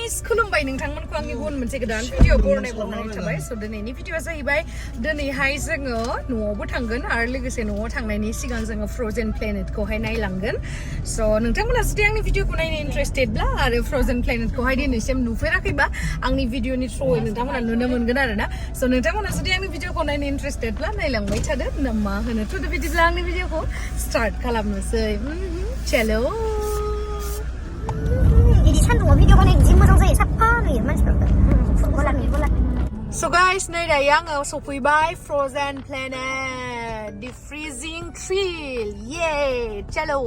guys, Khulumbai nwngthangमोनखौ आंनि गुबुन मोनसे गोदान भिडिअ बरनाय बरनानै थाबाय स' दिनैनि भिडिअआ जाहैबाय दिनैहाय जोङो न'आवबो थांगोन आरो लोगोसे न'आव थांनायनि सिगां जोङो फ्र'जेन प्लेनेटखौहाय नायलांगोन स' नोंथांमोना जुदि आंनि भिडिअखौ नायनो इन्टारेस्टेडब्ला आरो फ्र'जेन प्लेनेटखौहाय दिनैसिम नुफेराखैबा आंनि भिडिअनि थ्रुयै नोंथांमोना नुनो मोनगोन आरोना स' नोंथांमोना जुदि आंनि भिडिअखौ नायनो इन्टारेस्टेडब्ला नायलांबाय थादो मा होनो थ' बिदिब्ला आंनि भिडिअखौ स्टार्ट खालामनोसै चलो 이리 산동아 비디오 보내 지 모정 जायो साफा नुयो मानसिफोरखौ So guys, नै दायो आङो सफैबाय frozen planet the freezing thrill yay चलो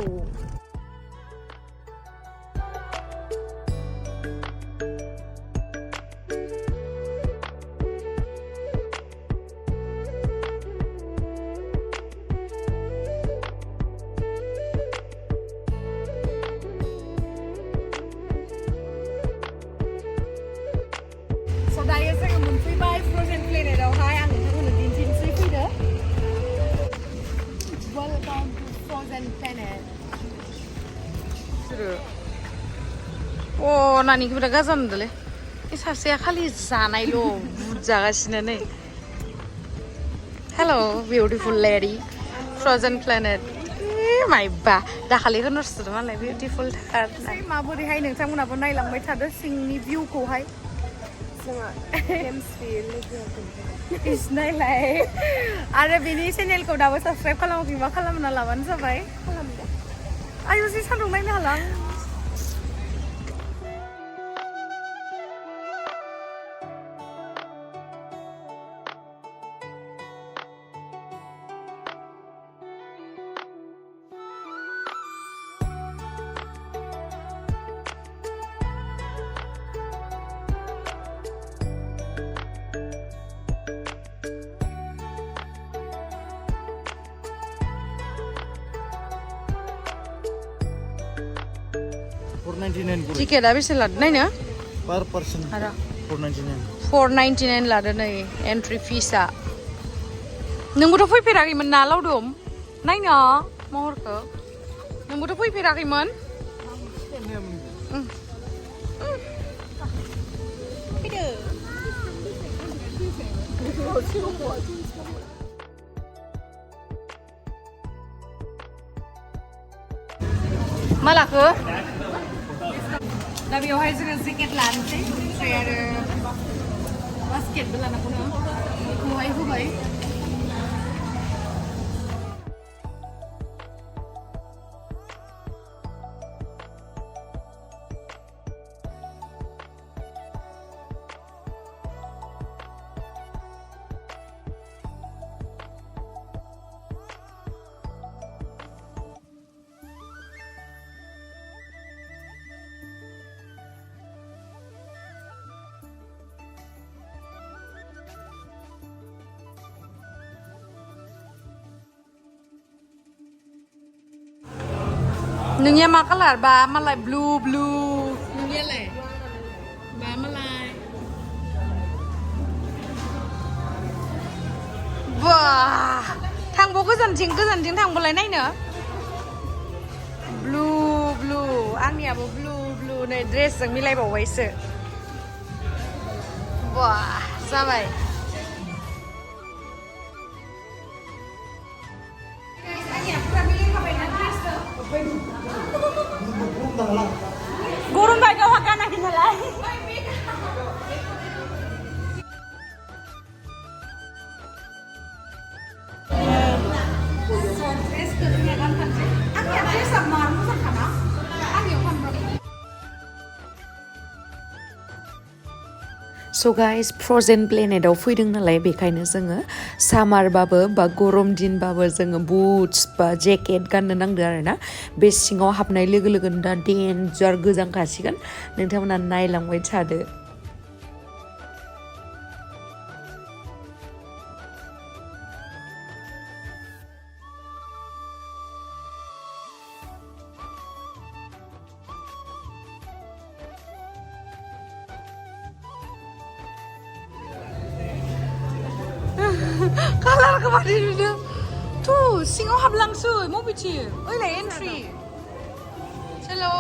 दायो जोङो मोनफैबाय फ्र'जेन प्लेनेटआवहाय आं नोंथांमोननो दिन्थिनोसै फैदो वेलकाम टु फ्र'जेन प्लेनेट अ नानिखौ बिराद गाज्रि मोनदोंलै बे सासेया खालि जानायल' बुजागासिनो नै हेल' बिउटिफुल लेडि फ्र'जेन प्लेनेट माइबा दाखालि होनहरसोदों मालाय बिउटिफुल थार माबोरैहाय नोंथांमोनाबो नायलांबाय थादो सिंनि भिउखौहाय नायलाय आरो बिनि चेनेलखौ दाबो साबस्क्राइब खालामाखैबा खालामना लाबानो जाबाय आयु जि सान्दुं नायनो हाला टिकेटआ बेसे लादो नायनो पर पर्सन 499 लादो नै एन्ट्रि फिसआ नोंबोथ' फैफेराखैमोन ना लावदुम नायनो महरखौ नोंबोथ' फैफेराखैमोन मा लाखो दा बेयावहाय जोङो जेकेट लानोसै ओमफ्राय आरो बास्केटबो लानांगौनो बेखौहाय होबाय नोंनिया मा कालार बा मालाय ब्लु नोंनियालाय बा मालाय बा थांबाव गोजानथिं थांबालाय नायनो ब्लु आंनियाबो ब्लु नै ड्रेसजों मिलायबावबायसो बा जाबाय गरम बायगाव गानाखै नालाय स' गाइस फ्र'जेन प्लेनेटआव फैदों नालाय बेखायनो जोङो सामारबाबो बा गरम दिनबाबो जोङो बुट्स बा जेकेट गाननो नांदो आरोना बे सिङाव हाबनाय लोगो लोगोनो दा डेन्जार गोजांखासिगोन नोंथांमोना नायलांबाय थादो कालारखौ मारै नुदों थ' सिङाव हाबलांसै मबेथिं ओइलाय एन्ट्रि चलो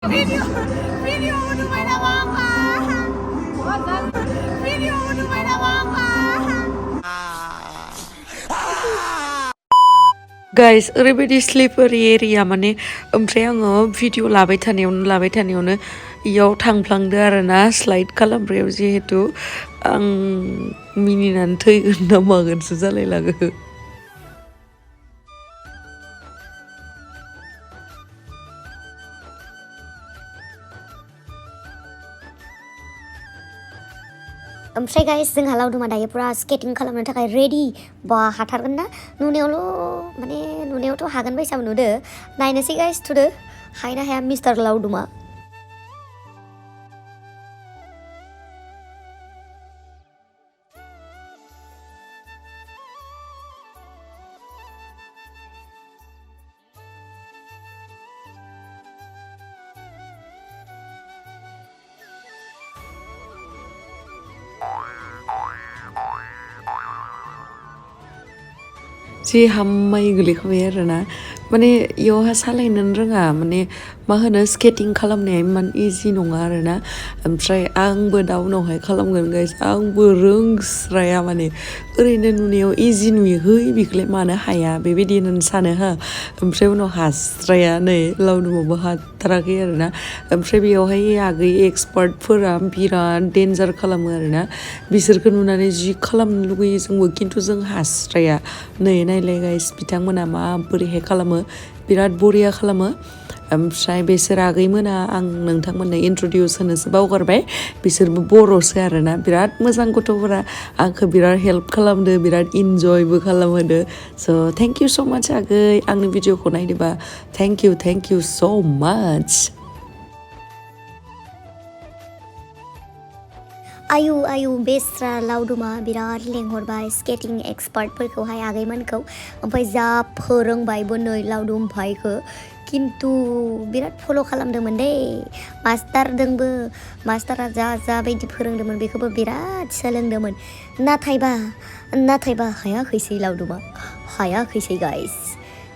Video नुबाय नामा आंहा भिडिअ नुबाय नामा आंहा गाइस ओरैबायदि स्लिपारि एरिया माने ओमफ्राय आङो भिडिअ लाबाय थानायावनो इयाव थांफ्लांदो आरोना स्लाइड खालामग्रायाव जिहेतु आं मिनिनानै थैगोन ना मागोनसो जालायलाङो ओमफ्राय गाइस जोंहा लावदुमा दायो पुरा स्केटिं खालामनो थाखाय रेडि बा हाथारगोन ना नुनायावथ' हागोन बायसाबो नुदो नायनोसै गाइस थुदो हायोना हाया मिस्टार लावदुमा जि हाममाय गोलैखाबाय आरोना माने इयावहा सालायनोनो रोङा माने मा होनो स्केटिं खालामनाया इमान इजि नङा आरोना ओमफ्राय आंबो दा उनावहाय खालामगोन गाइस आंबो रोंस्राया माने ओरैनो नुनायाव इजि नुयो है बेखौलाय मानो हाया बेबायदि होननानै सानो हा ओमफ्राय उनाव हास्राया नै लावदुमाबो हाथाराखै आरोना ओमफ्राय बेयावहाय आगै एक्सपार्टफोरा बिराद डेन्जार खालामो आरोना बिसोरखौ नुनानै जि खालामनो लुगैयो जोंबो खिन्थु जों हास्राया नै नायलाय गाइस बिथांमोना माबोरैहाय खालामो बिराद बरिया खालामो ओमफ्राय बिसोर आगैमोना आं नोंथांमोननो इन्ट्रडिउस होनोसो बावगारबाय बिसोरबो बर'सो आरोना बिराद मोजां गथ'फोरा आंखौ बिराद हेल्प खालामदो बिराद इन्जयबो खालामहोदो स' थेंक इउ स' माच आगै आंनि भिडिअखौ नायदोंबा थेंक इउ स' माच आयु बेस्रा लावदुमा बिराद लेंहरबाय स्केटिं एक्सपार्टफोरखौहाय आगैमोनखौ ओमफ्राय जा फोरोंबायबो नै लावदुम भाइखौ खिन्थु बिराद फल' खालामदोंमोन दे मास्टारा जा बायदि फोरोंदोंमोन बेखौबो बिराद सोलोंदोंमोन नाथायबा हायाखैसै लावदुमा हायाखैसै गाइस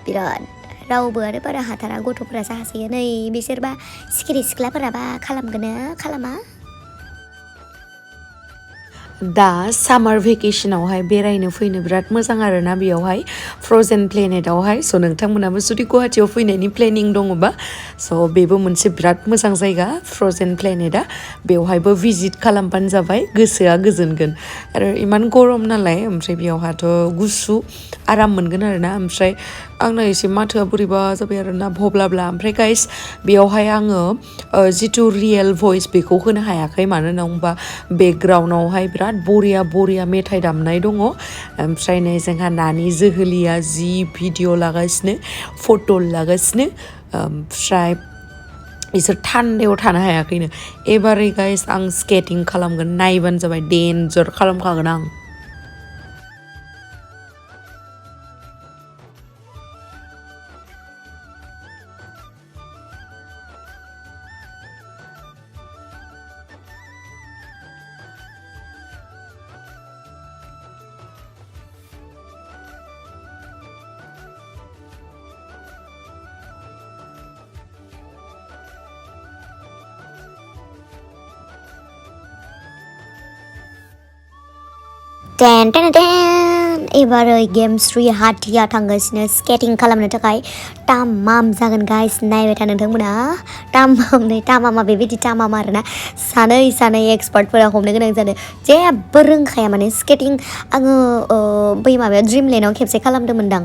बिराद रावबो आरो बारा हाथारा गथ'फोरासो हासैयो नै बिसोरबा सिखिरि सिख्लाफोराबा खालामगोन ना खालामा दा सामार भेकेसनावहाय बेरायनो फैनो बिराद मोजां आरोना बेयावहाय फ्र'जेन प्लेनेटआवहाय स' नोंथांमोनाबो जुदि गुवाहाटियाव फैनायनि प्लेनिं दङबा स' बेबो मोनसे बिराद मोजां जायगा फ्र'जेन प्लेनेटआ बेवहायबो भिजिट खालामबानो जाबाय गोसोआ गोजोनगोन आरो इमान गरम नालाय ओमफ्राय बेयावहाथ' गुसु आराम मोनगोन आरोना ओमफ्राय आंना एसे माथोआ बोरैबा जाबाय आरोना भब्लाब्ला ओमफ्राय गाइस बेयावहाय आङो जिथु रियेल भइस बेखौ होनो हायाखै मानो होनबा बेकग्राउन्डआवहाय बिराद बरिया मेथाइ दामनाय दङ ओमफ्राय नै जोंहा नानि जोहोलिया जि भिडिअ लागासिनो फट' लागासिनो ओमफ्राय बिसोर थान्दायाव थानो हायाखैनो एबारै गाइस आं स्केटिं खालामगोन नायबानो जाबाय डेन्जार खालामखागोन आं एबारै गेम 3 हाथिया थांगासिनो स्केटिं खालामनो थाखाय तामाम जागोन गाइस नायबाय था नोंथांमोना तामामा बेबायदि तामाम आरोना सानै एक्सपार्टफोरा हमनो गोनां जादों जेबो रोंखाया माने स्केटिं आङो बै माबायाव ड्रिमलेन्डआव खेबसे खालामदोंमोनदां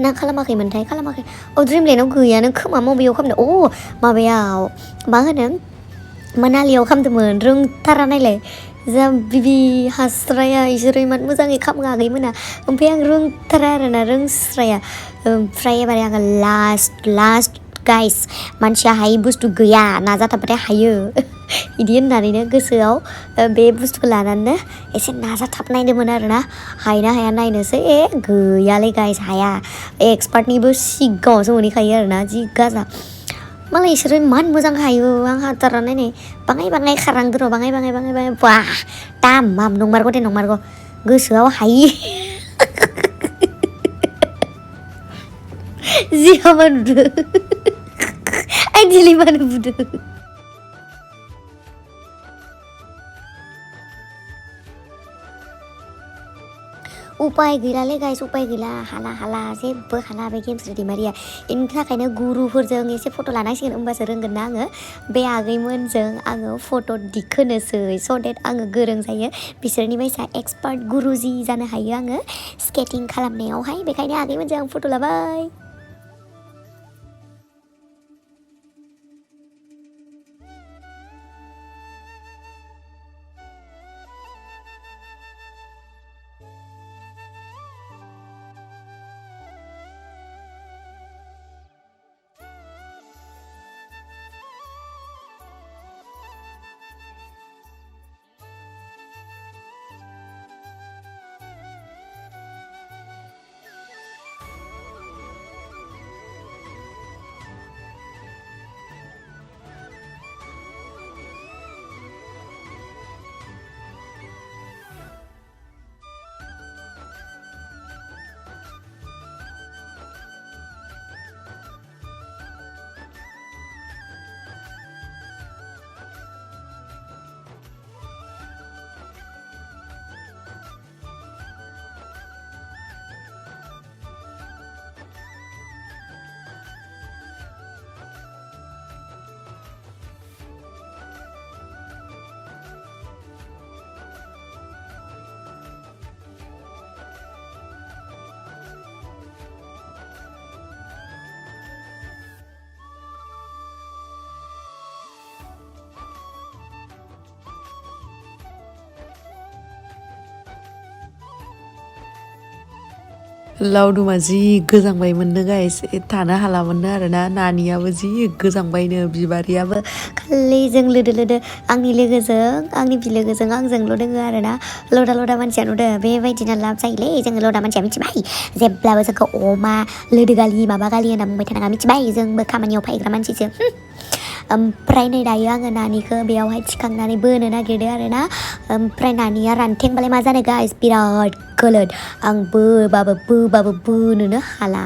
ना खालामाखै ड्रिमलेन्डआव गैयानो खोमा मबेयाव खालामदों माबायाव मा होनो मनालियाव खालामदोंमोन रोंथारा नायलाय जा बिबि हास्राया इसोरो इमान मोजाङै खालामो आगैमोना ओमफ्राय आं रोंथारा आरोना रोंस्राया ओमफ्राय एबारै आङो लास्ट गाइस मानसिया हायै बुस्थु गैया नाजाथाबबाथाय हायो बिदि होननानैनो गोसोआव बे बुस्थुखौ लानानैनो एसे नाजाथाबनायदोंमोन आरोना हायोना हाया नायनोसै गैयालै गाइस हाया एक्सपार्टनिबो सिगाङावसो मोनहैखायो आरोना जि गाजा मालाय इसोरो इमान मोजां हायो आं हाथारा नायनाय बाङाय खारनांदो र' बाङाय बा तामाम नंमारगौ गोसोआव हायि जि हामा नुदो दिलै मानो बुदों उपाय गैलालै गाइस उपाय गैला हाला जेबो हाला बे गेम्स दैमारिया इनि थाखायनो गुरुफोरजों एसे फट' लानांसिगोन होमबासो रोंगोन ना आङो बे आगैमोनजों आङो फट' दिखोनोसै स' देट आङो गोरों जायो बिसोरनि बायसा एक्सपार्ट गुरुजि जानो हायो आङो स्केटिं खालामनायावहाय बेखायनो आगैमोनजों आं फट' लाबाय लावदुमा जि गोजांबायमोननो गाइस थानो हालामोननो आरोना नानियाबो जि गोजांबायनो बिबारियाबो खालि जों लोदो आंनि लोगोजों आंनि बिलोगोजों आंजोंल' दोङो आरोना लदा मानसिया नुदों बेबायदिनो लाब जायोलै जोङो लदा मानसिया मिथिबाय जेब्लाबो जोंखौ अमा लोदो गालि माबा गालि होनना बुंबाय थानाङा मिथिबाय जोंबो खामानियाव फायग्रा मानसिसो ओमफ्राय नै दायो आङो नानिखौ बेयावहाय थिखांनानै बोनो नागिरदों आरोना ओमफ्राय नानिया रानथेंबालाय मा जानो गाइस बिराद गोलोद आं बोबाबो बोनोनो हाला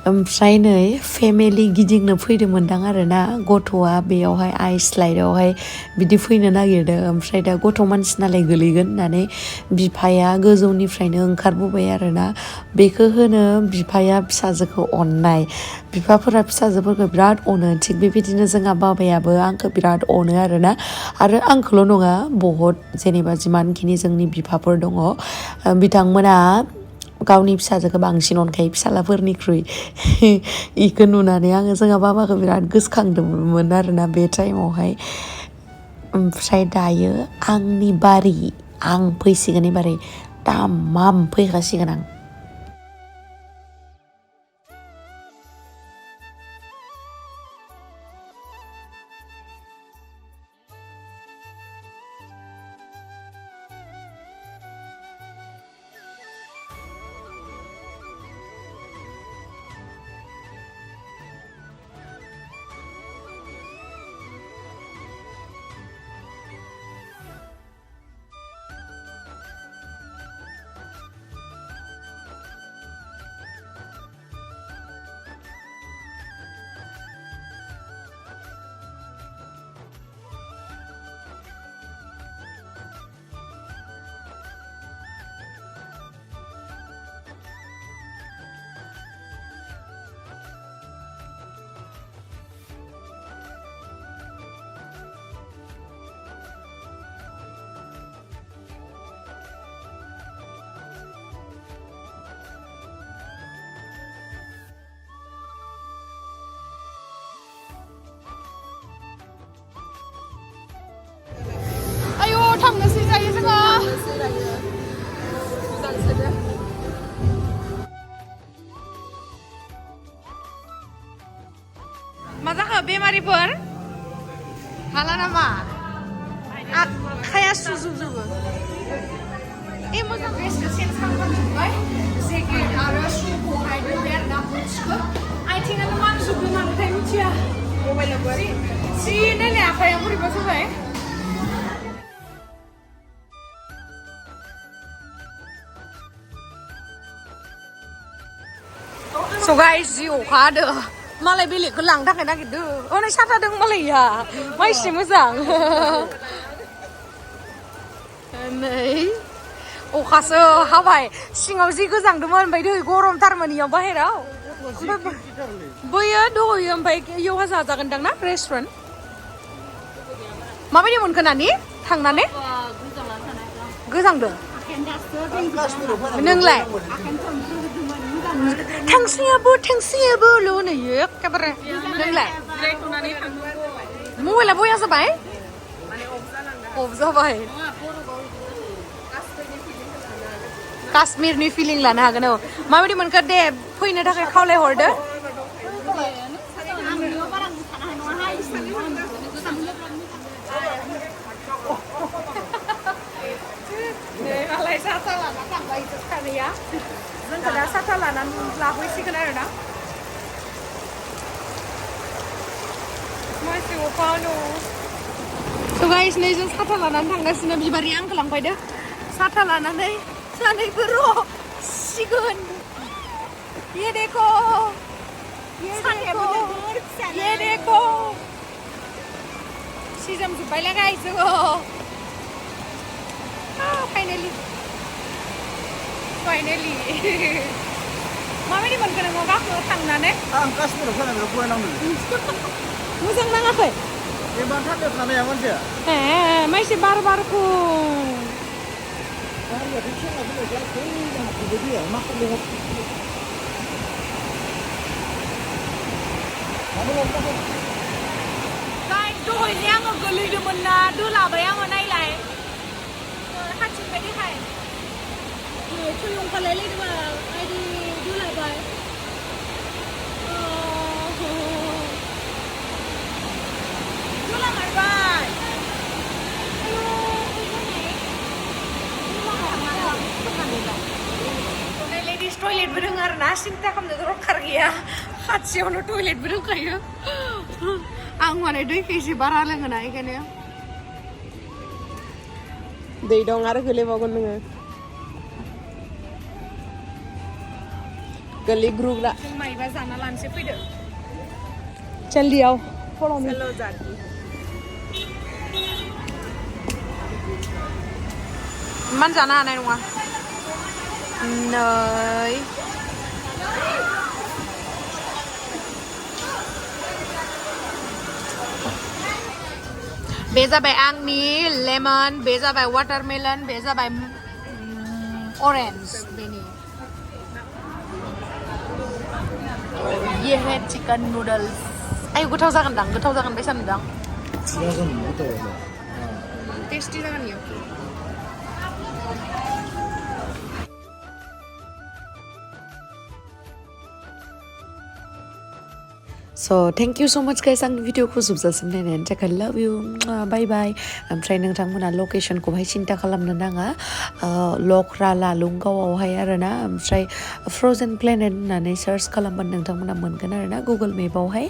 ओमफ्राय नै फेमिलि गिदिंनो फैदोंमोनदां आरोना गथ'आ बेयावहाय आइस स्लाइडआवहाय बिदि फैनो नागिरदों ओमफ्राय दा गथ' मानसि नालाय गोलैगोन होननानै बिफाया गोजौनिफ्रायनो ओंखारबोबाय आरोना बेखौ होनो बिफाया फिसाजोखौ अननाय बिफाफोरा फिसाजोफोरखौ बिराद अनो थिग बेबायदिनो जोंहा बाबायाबो आंखौ बिराद अनो आरोना आरो आंखौल' नङा बहुद जेनेबा जिमानखिनि जोंनि बिफाफोर दङ बिथांमोना गावनि फिसाजोखौ बांसिन अनखायो फिसालाफोरनिख्रुइ इखौ नुनानै आङो जोंहा बाबाखौ बिराद गोसोखांदोंमोन आरोना बे टाइमावहाय ओमफ्राय दायो आंनि बारि आं फैसिगोन एबारै दामाम फैखासिगोन आं थांनोसै जायो जोङो मा जाखो बेमारिफोर हाला नामा खाया सुजुबजोबो मोजां ड्रेसखौ चेन्ज खालामजोब्बाय जेकेट आरो शुखौहाय दोनबाय आरो ना बुट्सखौ आथिङानो मानजोबदों मानोथाय मिथिया जि नायनाय आखाइया बोरैबा जाबाय So guys, जि अखा हादो मालाय बेलेगखौ लांनो थाखाय नागिरदो नै साथा दं मालाया मा एसे मोजां नै अखासो हाबाय सिङाव जि गोजांदोंमोन ओमफ्राय दै गरमथारमोन इयाव बाहेराव बैयो दहयो ओमफ्राय इयावहा जाजागोनदां ना रेस्टुरेन्ट माबायदि मोनखो नानि थांनानै गोजांदों नोंलाय थांसैयाबो लुनैयो एखेबारे नोंलाय मबाइला बया जाबाय अफ जाबाय काश्मीरनि फिलिं लानो हागोन औ माबायदि मोनखो दे फैनो थाखाय खावलायहरदो मालाय साथा लाना थांबाय सानैया जोंखौ दा साथा लानानै लाबोसिगोन आरो ना मासे अखा हानो स' गाइस नै जों साथा लानानै थांगासिनो बिबारि आंखौ लांफायदो साथा लानानै सानैबो र' सिगोन ये देखो ये देखो सिजोम जोब्बायलाय गाइस जोङो फाइनेलि माबायदि मोनखो नोङो गाखो थांनानै आं काश्मीराव फैनानै फरायनांगौ मोजां नाङाखै एबार थान्दायाव थानाया मानसिया माइसे बार बारखौ दहायजे आङो गोलैदोंमोन ना दोलाबाय आङो नायलाय खाथिनिफ्राय देखाय थुलुंखालाय लायदोंबा आइदि दोलाबाय दोलामारबाय लेडिस टयलेटबो दङ आरो ना सिन्था खालामनो दरखार गैया खाथियावनो टयलेटबो दंखायो आं माने दैखौ एसे बारा लोङोना बेखायनो दै दं आरो गोलैबावगोन नोङो गोलैग्रुग्रा जों माइबा जाना लानोसै फैदो जल्दियाव इमान जानो हानाय नङा नै बे जाबाय आंनि लेमन बे जाबाय वाटारमेलन बे जाबाय ऑरेंज बेनि ये है चिकन नूडल्स आय गोथाव जागोनदां गोथाव जागोन बायसा नुदां टेस्टि जागोन इयो So thank you so much guys आंनि भिडिअखौ जोबजासिम नायनायनि थाखाय love you bye bye ओमफ्राय नोंथांमोना लकेसनखौहाय सिन्था खालामनो नाङा लख्रा लालुंगावआवहाय आरोना ओमफ्राय फ्र'जेन प्लेनेट होननानै सार्च खालामबानो नोंथांमोना मोनगोन आरोना गुगोल मेपावहाय